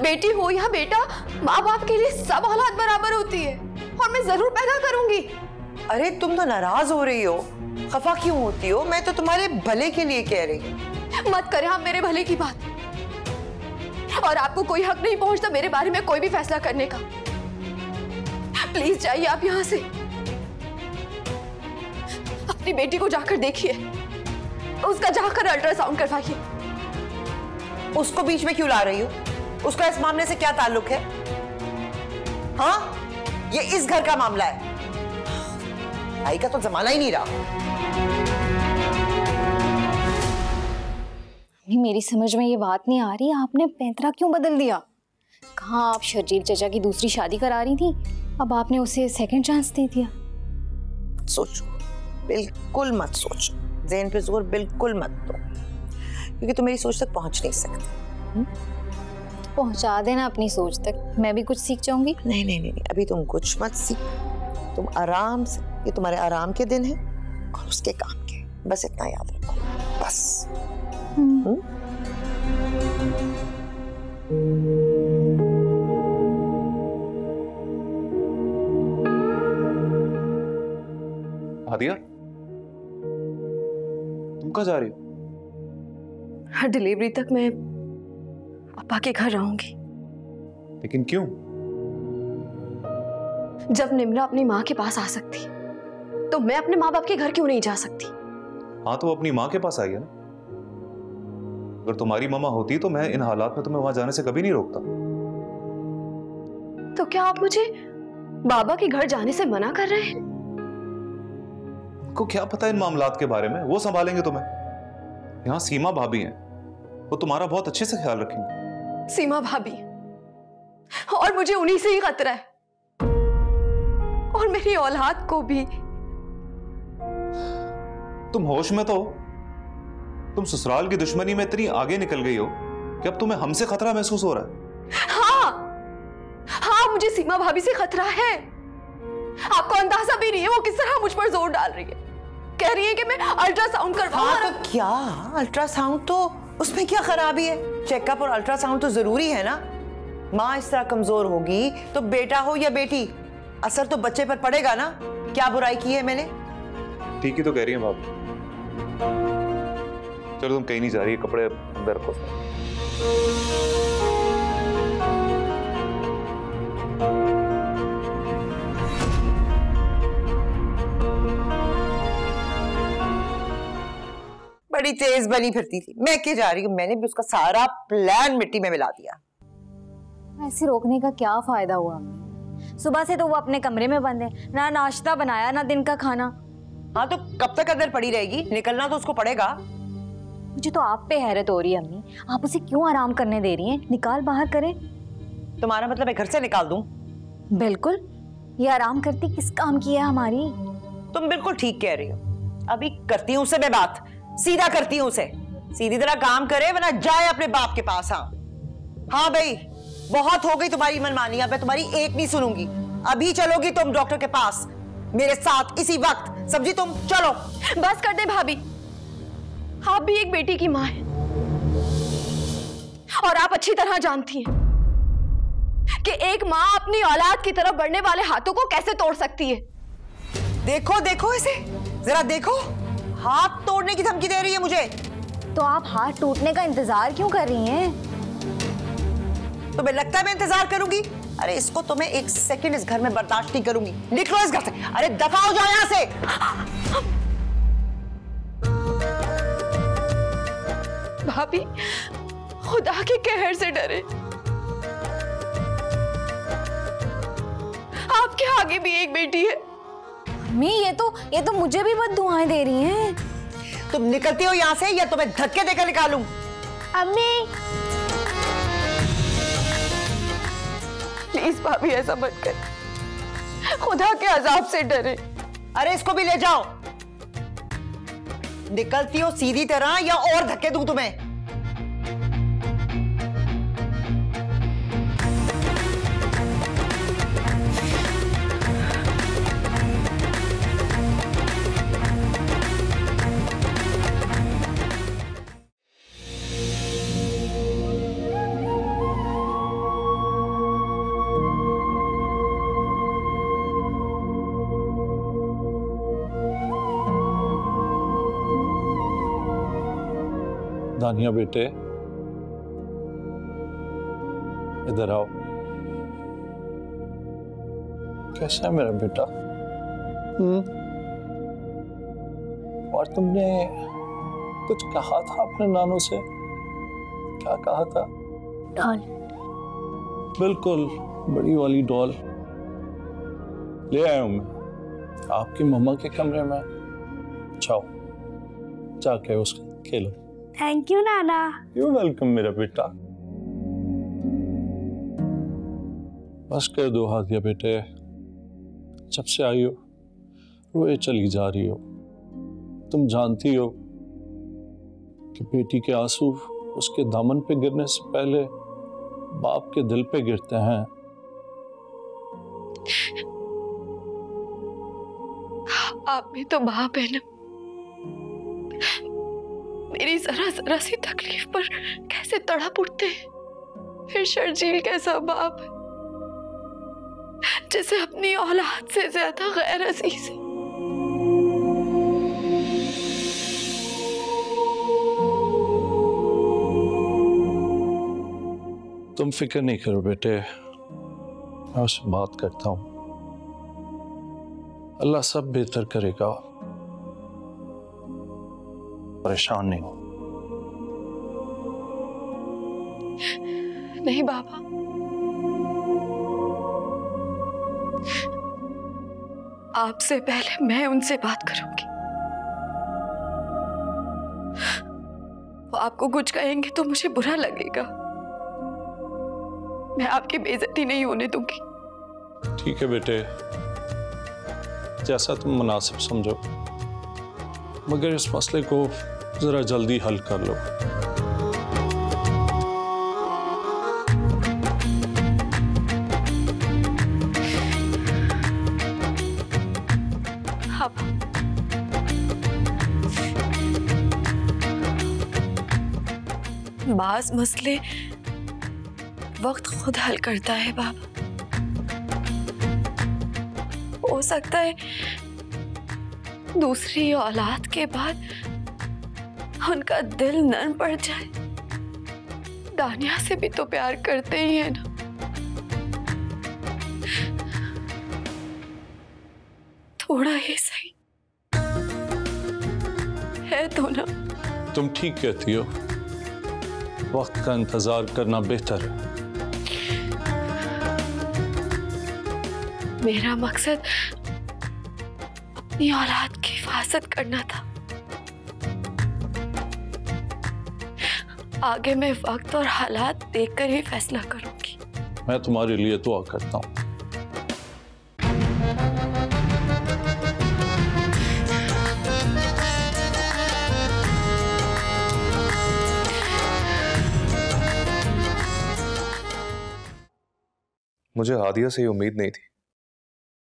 बेटी हो या बेटा, माँ बाप के लिए सब औलाद बराबर होती है और मैं जरूर पैदा करूंगी। अरे तुम तो नाराज हो रही हो, खफा क्यों होती हो? मैं तो तुम्हारे भले के लिए कह रही हूँ। मत करें आप मेरे भले की बात, और आपको कोई हक नहीं पहुंचता मेरे बारे में कोई भी फैसला करने का। प्लीज जाइए आप यहाँ से, अपनी बेटी को जाकर देखिए, उसका जाकर अल्ट्रासाउंड करवाइए। उसको बीच में क्यों ला रही हो? उसका इस मामले से क्या ताल्लुक है? हाँ, ये इस घर का मामला है, भाई का तो जमाना ही नहीं रहा। मेरी समझ में ये बात नहीं आ रही, आपने पैंतरा क्यों बदल दिया? कहाँ आप शर्जील चचा की दूसरी शादी करा रही थी, अब आपने उसे सेकंड चांस दे दिया। सोचो, बिल्कुल मत सोचो, ज़हन पे जोर बिल्कुल मत दो, क्योंकि तुम मेरी सोच तक पहुंच नहीं सकते। पहुंचा देना अपनी सोच तक, मैं भी कुछ सीख जाऊंगी। नहीं नहीं नहीं, अभी तुम कुछ मत सीख, तुम आराम से, ये तुम्हारे आराम के दिन हैं और उसके काम के, बस इतना याद रखो, बस। आदिया, तुम कहाँ जा रही हो? हर डिलीवरी तक मैं पापा के घर रहूंगी। लेकिन क्यों? जब निम्रा अपनी माँ के पास आ सकती तो मैं अपने माँ बाप के घर क्यों नहीं जा सकती? हाँ, तो वो अपनी माँ के पास आई है ना। अगर तुम्हारी मामा होती तो मैं इन हालात में तुम्हें वहां जाने से कभी नहीं रोकता। तो क्या आप मुझे बाबा के घर जाने से मना कर रहे हैं? उनको क्या पता इन मामलात के बारे में, वो संभालेंगे तुम्हें। यहाँ सीमा भाभी हैं, वो तुम्हारा बहुत अच्छे से ख्याल रखेंगे। सीमा भाभी, और मुझे उन्हीं से ही खतरा है, और मेरी औलाद को भी। तुम होश में तो हो? तुम ससुराल की दुश्मनी में इतनी आगे निकल गई हो कि अब तुम्हें हमसे खतरा महसूस हो रहा है। हाँ, मुझे सीमा भाभी से खतरा है। आपको अंदाजा भी नहीं है वो किस तरह मुझ पर जोर डाल रही है। कह रही है कि मैं अल्ट्रासाउंड करवाऊं। हाँ, तो क्या अल्ट्रासाउंड, तो उसमें क्या खराबी है? चेकअप और अल्ट्रासाउंड तो जरूरी है ना। माँ इस तरह कमजोर होगी तो बेटा हो या बेटी, असर तो बच्चे पर पड़ेगा ना। क्या बुराई की है मैंने? ठीक ही तो कह रही है भाभी। चलो तुम कहीं नहीं जा रही, कपड़े अंदर रखो। बड़ी तेज बनी फिरती थी, मैं क्या जा रही हूँ, मैंने भी उसका सारा प्लान मिट्टी में मिला दिया। ऐसे रोकने का क्या फायदा हुआ हमें? सुबह से तो वो अपने कमरे में बंद है, ना नाश्ता बनाया ना दिन का खाना। हाँ, तो कब तक अंदर पड़ी रहेगी? निकलना तो उसको पड़ेगा। मुझे तो आप पे हैरत हो रही है अम्मी, आप उसे क्यों आराम करने दे रही हैं? निकाल बाहर करें। तुम्हारा मतलब मैं घर से निकाल दूं? बिल्कुल, ये आराम करती किस काम की है हमारी? तुम बिल्कुल ठीक कह रही हो। अभी करती हूँ उससे मैं बात, सीधा करती हूँ उसे, सीधी तरह काम करे वरना जाए अपने बाप के पास। हाँ भाई, बहुत हो गई तुम्हारी मनमानी, अब मैं तुम्हारी एक नहीं सुनूंगी। अभी चलोगी तुम डॉक्टर के पास मेरे साथ इसी वक्त? सब्जी तुम चलो। बस कर दे भाभी, आप भी एक बेटी की माँ हैं और आप अच्छी तरह जानती हैं कि एक माँ अपनी औलाद की तरफ बढ़ने वाले हाथों को कैसे तोड़ सकती है। देखो देखो इसे, जरा देखो, हाथ तोड़ने की धमकी दे रही है मुझे। तो आप हाथ टूटने का इंतजार क्यों कर रही हैं? तुम्हें लगता है मैं इंतजार करूंगी? अरे इसको तो मैं एक सेकंड इस घर में बर्दाश्त नहीं करूंगी। निकलो इस घर से, अरे दफा हो जाओ यहां से। भाभी, खुदा के कहर से डरे, आपके आगे भी एक बेटी है। अम्मी, ये तो मुझे भी बद्दुआएं दे रही हैं। तुम निकलती हो यहाँ से या तुम्हें धक्के देकर निकालूं? अम्मी प्लीज भाभी ऐसा मत कर, खुदा के अजाब से डरे। अरे इसको भी ले जाओ। निकलती हो सीधी तरह या और धक्के दूं तुम्हें? दानिया बेटे, इधर आओ। कैसा है मेरा बेटा? और तुमने कुछ कहा था अपने नानू से? क्या कहा था? डॉल। बिल्कुल, बड़ी वाली डॉल ले आया हूं मैं आपकी मम्मा के कमरे में। जाओ, जाके उसके खेलो। Thank you Nana. You welcome मेरा बेटा। बस कर दो हादिया बेटे, जब से आई हो रोए चली जा रही हो। तुम जानती हो कि बेटी के आंसू उसके दामन पे गिरने से पहले बाप के दिल पे गिरते हैं। आप भी तो बाप है ना। मेरी जरा जरा सी तकलीफ पर कैसे तड़प उठते हैं। फिर शर्जील कैसा बाप है जिसे अपनी औलाद से ज्यादा गैर अजीज है। तुम फिक्र नहीं करो बेटे, मैं उससे बात करता हूं। अल्लाह सब बेहतर करेगा, परेशान नहीं हो। नहीं बाबा, आपसे पहले मैं उनसे बात करूंगी। वो आपको कुछ कहेंगे तो मुझे बुरा लगेगा। मैं आपकी बेइज्जती नहीं होने दूंगी। ठीक है बेटे, जैसा तुम मुनासिब समझो, मगर इस मसले को जरा जल्दी हल कर लो। बाज मसले वक्त खुद हल करता है बाबा। हो सकता है दूसरी औलाद के बाद उनका दिल नरम पड़ जाए। दानिया से भी तो प्यार करते ही है ना। थोड़ा ही सही है तो ना। तुम ठीक कहती हो, वक्त का इंतजार करना बेहतर है। मेरा मकसद अपनी औलाद की हिफाजत करना था। आगे मैं वक्त और हालात देखकर ही फैसला करूंगी। मैं तुम्हारे लिए दुआ करता हूं। मुझे हादिया से ये उम्मीद नहीं थी।